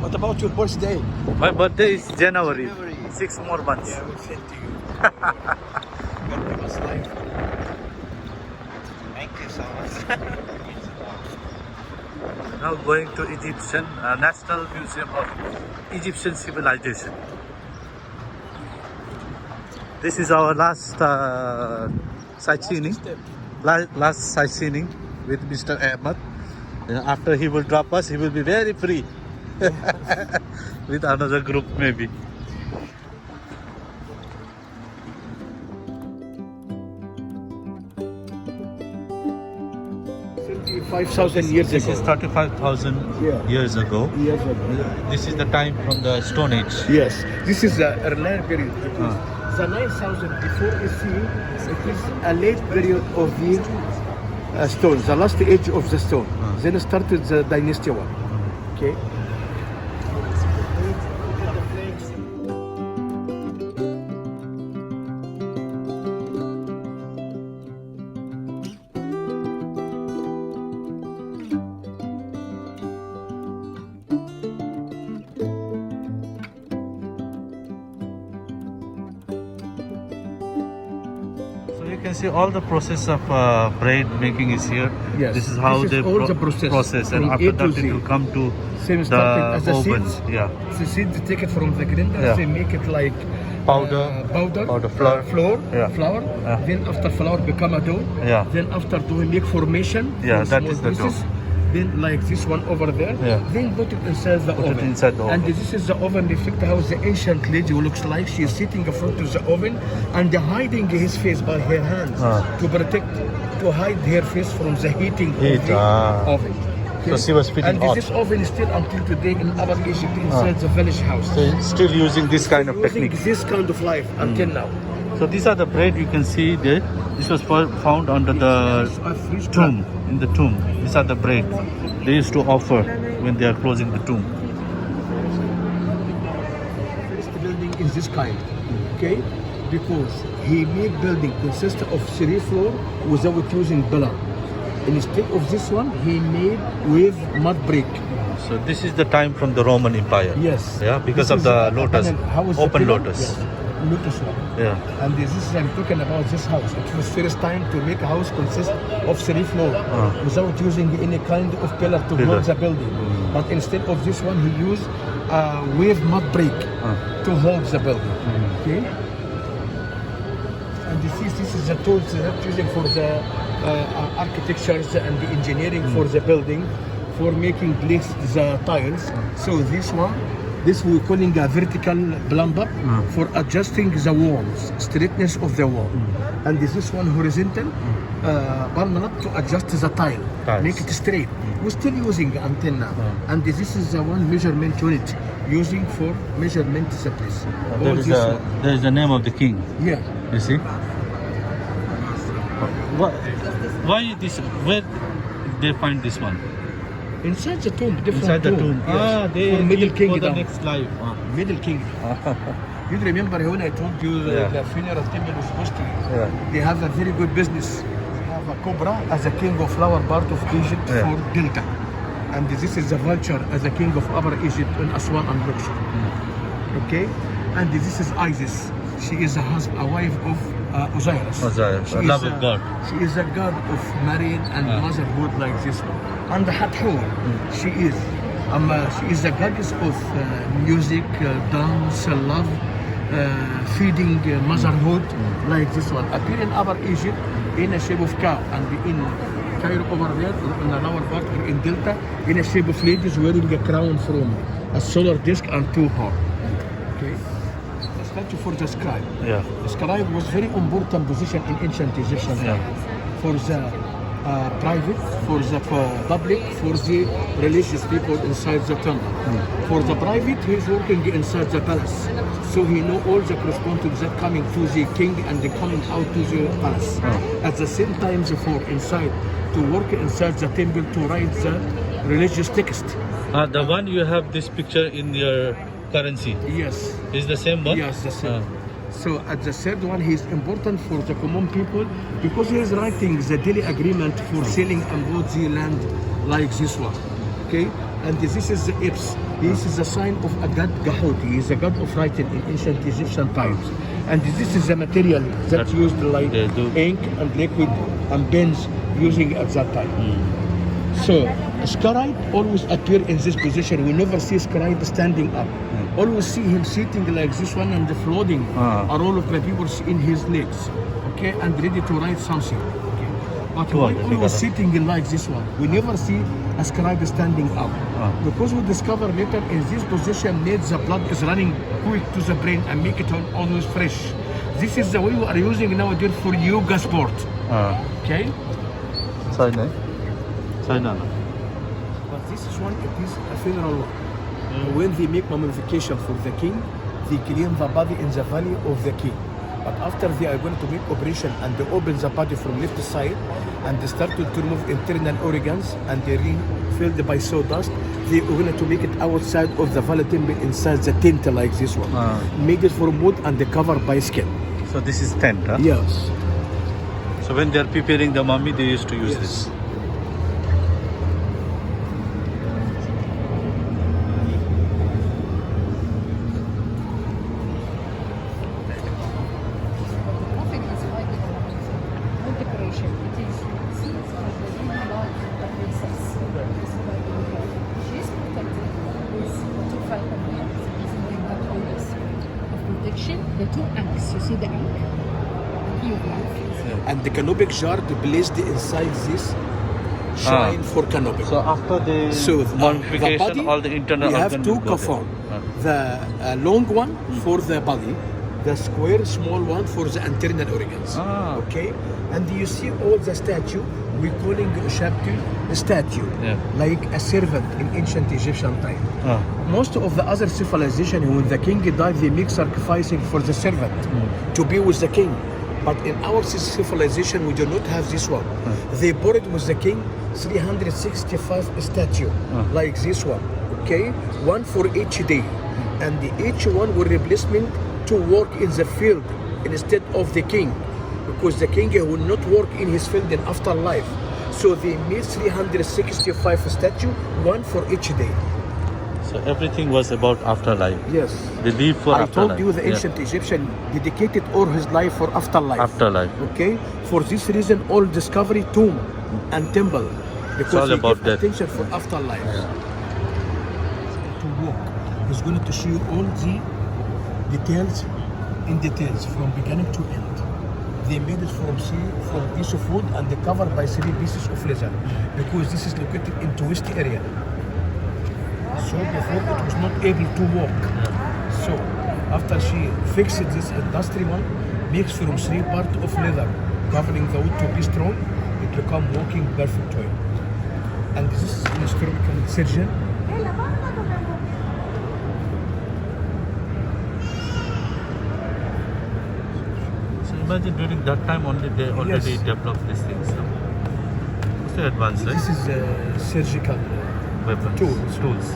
What about your birthday? My birthday is January. January. 6 more months. Yeah, I will send to you. God give us life. Thank you so much. Now going to Egyptian National Museum of Egyptian Civilization. This is our last sightseeing. Last sightseeing with Mr. Ahmed. After he will drop us, he will be very free. With another group maybe. 5,000 years This ago. is 35,000 years ago. Years ago. This is the time from the Stone Age. Yes, this is the earlier period. The 9,000 before you see, it is a late period of the stone, the last age of the stone. Then started the dynasty one. Okay. You can see all the process of bread making is here. Yes. This is how This is they all the process and from after A to that Z. it will come to Same starting as the the ovens. seeds. Yeah. The seeds they take it from the grinder, Yeah. they make it like Powder, flour. flour. Yeah. Then after flour become a dough. Yeah. Then after dough make formation. Yeah, for that small is the pieces. Then like this one over there. Yeah. Then put it inside the oven. inside the And oven. this is the oven. Reflect how the ancient lady looks like. She is sitting in front of the oven and hiding his face by her hands to hide her face from the heating Heat, of the oven. So she was feeding And hot. this oven is still until today in Upper Egypt inside the village house. So still using this kind of Using technique. this kind of life until now. So these are the bread you can see there. This was found under the tomb, in the tomb. These are the bread they used to offer when they are closing the tomb. First building is this kind, okay? Because he made building consist of 3 floors without using pillar. Instead of this one, he made with mud brick. So this is the time from the Roman Empire. Yes. Yeah, because This of is the lotus, how is the open pillar? lotus. Yes. Lotus one. Yeah. And this is I'm talking about this house. It was first time to make a house consist of 3 floors without using any kind of pillar to hold the building. But instead of this one, he used wave mud brick to hold the building. Okay. And this is the tools that using for the architectures and the engineering for the building, for making place the tiles. So this we calling a vertical plumber for adjusting the walls, straightness of the wall. And this one horizontal permanent to adjust the tile, make it straight. We're still using until now. And this is the one measurement unit using for measurement the place. There is the name of the king. Yeah. You see? Why this? Where they find this one? Inside the tomb, different Inside the tomb. Yes. They for Middle keep for Kingdom. the next life. Middle Kingdom. You remember when I told you the funeral temple was supposed to? They have a very good business. They have a cobra as a king of flower part of Egypt for Delta, and this is the vulture as a king of Upper Egypt in Aswan and Luxor. Okay, and this is Isis. She is a wife of Osiris. A love of God. She is a god of marriage and motherhood like this one. And Hathor, she is a goddess of music, dance, love, feeding, motherhood like this one. Appear in Upper Egypt in a shape of cow, and in Cairo over there, in the lower part in Delta, in a shape of ladies wearing a crown from a solar disc and 2 horns. Okay. Statue for the scribe. Yeah. The scribe was very important position in ancient Egyptian time. For the private, for the public, for the religious people inside the temple. For the private, he's working inside the palace. So he know all the correspondence that coming to the king and the coming out to the palace. At the same time, for inside, to work inside the temple to write the religious text. The one you have this picture in your currency. Yes. Is the same one? Yes, the same. So at the third one, he is important for the common people because he is writing the daily agreement for selling and bought the land like this one. Okay, and this is the Ips. This is a sign of a god Gahut. He is a god of writing in ancient Egyptian times. And this is the material that used like they do. ink and liquid and pens using at that time. So scribe always appear in this position. We never see scribe standing up. Always see him sitting like this one and floating. Are all of the people in his legs, okay, and ready to write something. Okay. But we always sitting like this one. We never see a scribe standing up because we discover later in this position made the blood is running quick to the brain and make it always fresh. This is the way we are using nowadays for yoga sport. Okay. But this is one, it is a funeral one. When they make mummification for the king, they clean the body in the valley of the king. But after they are going to make operation and they open the body from left side and they start to remove internal organs and they filled by sawdust, they are going to make it outside of the valley temple inside the tent like this one. Made it from wood and they covered by skin. So this is tent, huh? Yes. So when they are preparing the mummy, they used to use this. The two anks, you see the ank? And the canopic jar placed inside this shrine for canopic. So after the mummification, the body, all the internal we have organ two will go coffin. there. The long one for the body, the square small one for the internal organs. Okay, and you see all the statue. We calling a statue, like a servant in ancient Egyptian time. Most of the other civilization, when the king died, they make sacrificing for the servant to be with the king. But in our civilization, we do not have this one. They buried with the king 365 statue, like this one. Okay, one for each day, and each one will replacement to work in the field instead of the king, because the king will not work in his field in afterlife. So they made 365 statue, one for each day. So everything was about afterlife. Yes. They live for I afterlife. told you the ancient Egyptian dedicated all his life for afterlife. Afterlife. Okay. For this reason, all discovery tomb and temple, because all they about give that. attention for afterlife. To walk, he's going to show you all the details from beginning to end. They made it from piece of wood and they covered by 3 pieces of leather, because this is located in tourist area. So before it was not able to walk. So after she fixed this industry one, makes from 3 parts of leather, covering the wood to be strong, it become walking perfect way. And this is an historical surgeon. Imagine during that time only they already developed these things. It's very advanced, right? This is surgical Weapons, tools.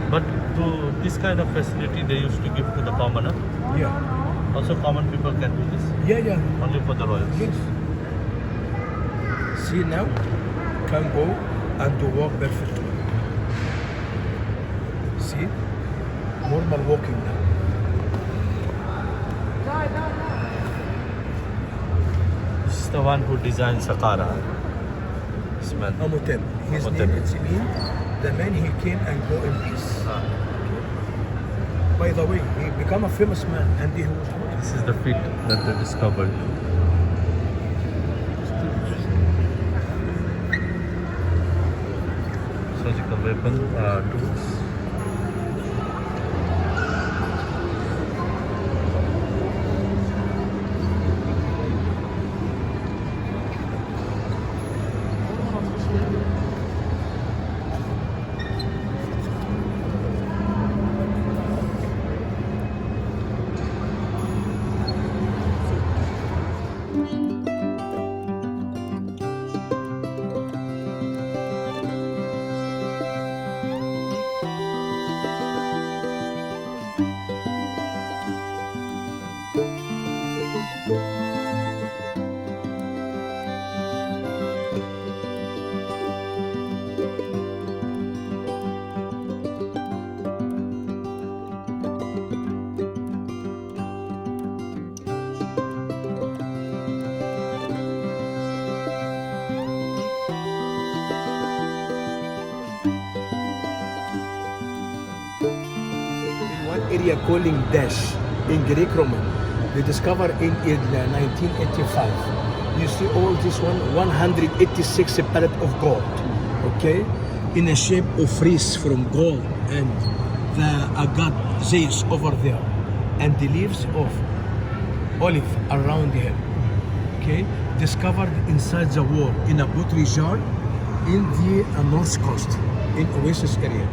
But to this kind of facility they used to give to the commoner. Yeah. Also common people can do this. Yeah. Only for the royals. Yes. See now, can go and to walk perfectly. See, normal walking now. This is the one who designed Saqqara. This man. Amotem. His Amotem. name is mean the man he came and go in peace. By the way, he became a famous man and he was This is the feet that they discovered. Surgical weapon, tools. area calling Dash in Greek Roman. They discovered in 1985. You see all this one, 186 pallet of gold, okay, in a shape of wreath from gold, and the god Zeus over there, and the leaves of olive around him, okay, discovered inside the wall in a pottery jar in the north coast, in Oasis area.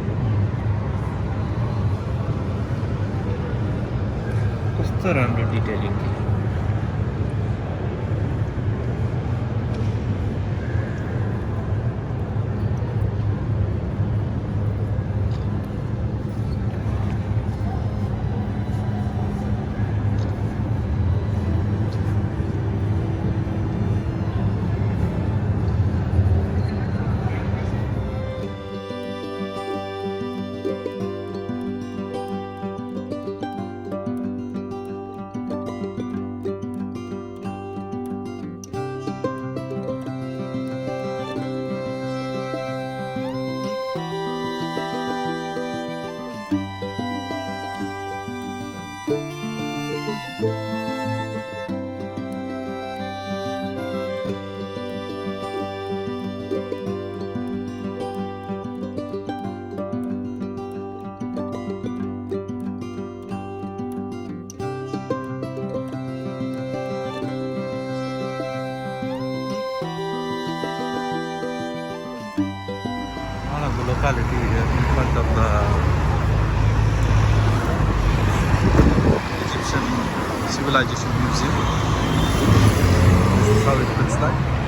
कस्तो राम्रो detailing one of the locality here in front of the Egyptian Civilization Museum. This is how it looks like.